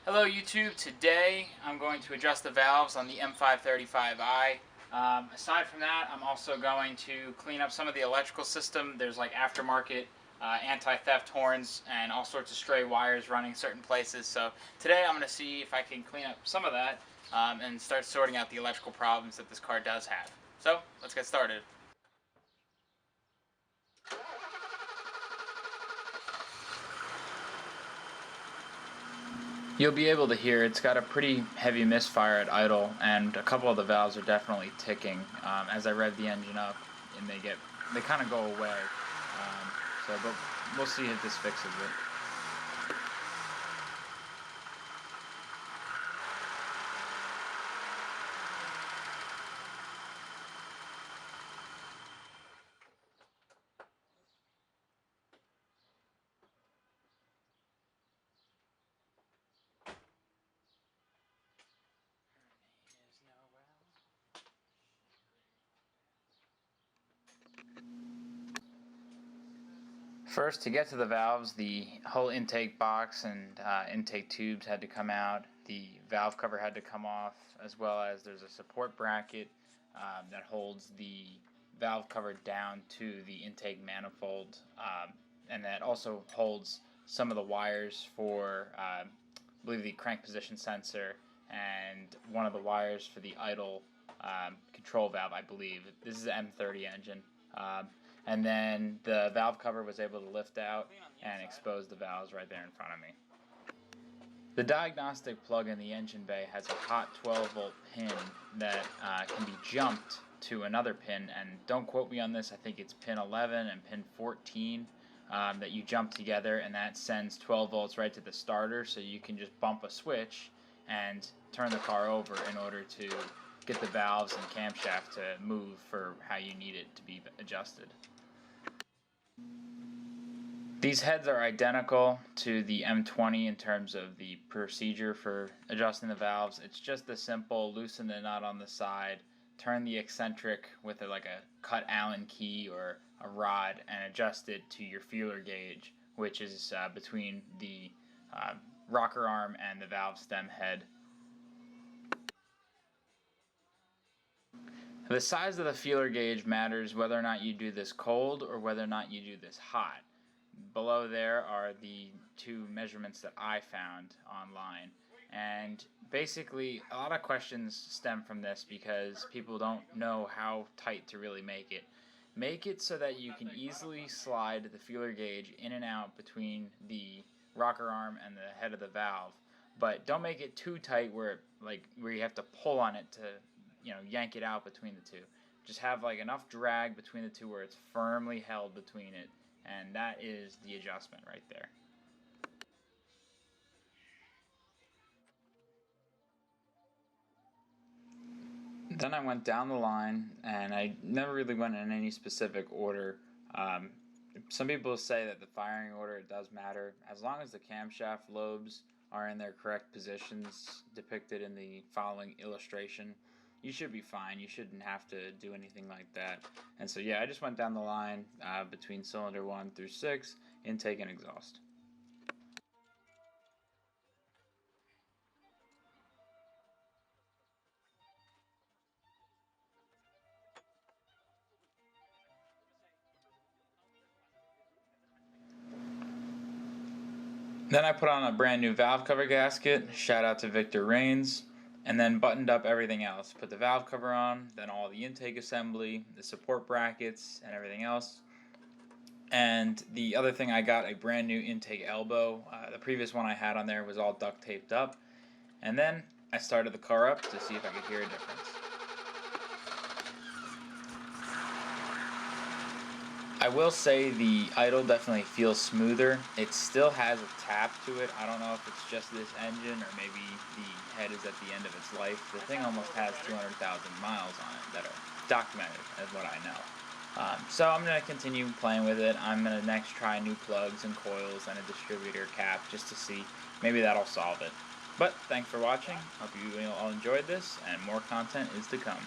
Hello YouTube, today I'm going to adjust the valves on the M535i. Aside from that, I'm also going to clean up some of the electrical system. There's like aftermarket anti-theft horns and all sorts of stray wires running certain places. So today I'm going to see if I can clean up some of that and start sorting out the electrical problems that this car does have. So let's get started. You'll be able to hear it's got a pretty heavy misfire at idle, and a couple of the valves are definitely ticking. As I rev the engine up, and they kind of go away. But we'll see if this fixes it. First, to get to the valves, the whole intake box and intake tubes had to come out. The valve cover had to come off, as well as there's a support bracket that holds the valve cover down to the intake manifold, and that also holds some of the wires for, I believe, the crank position sensor and one of the wires for the idle control valve, I believe. This is the M30 engine. And then the valve cover was able to lift out and expose the valves right there in front of me. The diagnostic plug in the engine bay has a hot 12-volt pin that can be jumped to another pin, and don't quote me on this, I think it's pin 11 and pin 14 that you jump together, and that sends 12 volts right to the starter, so you can just bump a switch and turn the car over in order to get the valves and camshaft to move for how you need it to be adjusted. These heads are identical to the M20 in terms of the procedure for adjusting the valves. It's just a simple loosen the nut on the side, turn the eccentric with like a cut Allen key or a rod, and adjust it to your feeler gauge, which is between the rocker arm and the valve stem head. The size of the feeler gauge matters whether or not you do this cold or whether or not you do this hot. Below there are the two measurements that I found online, and basically a lot of questions stem from this because people don't know how tight to really make it. Make it so that you can easily slide the feeler gauge in and out between the rocker arm and the head of the valve, but don't make it too tight where you have to pull on it to yank it out between the two. Just have like enough drag between the two where it's firmly held between it, and that is the adjustment right there. Then I went down the line, and I never really went in any specific order. Some people say that the firing order, it does matter. As long as the camshaft lobes are in their correct positions depicted in the following illustration, you should be fine. You shouldn't have to do anything like that. And so yeah, I just went down the line between cylinder 1 through 6, intake and exhaust. Then I put on a brand new valve cover gasket, shout out to Victor Rains, and then buttoned up everything else. Put the valve cover on, then all the intake assembly, the support brackets, and everything else. And the other thing, I got a brand new intake elbow. The previous one I had on there was all duct taped up. And then I started the car up to see if I could hear a difference. I will say the idle definitely feels smoother. It still has a tap to it. I don't know if it's just this engine or maybe the head is at the end of its life. The thing almost has 200,000 miles on it that are documented, as what I know. So I'm going to continue playing with it. I'm going to next try new plugs and coils and a distributor cap just to see. Maybe that'll solve it. But thanks for watching. Hope you all enjoyed this, and more content is to come.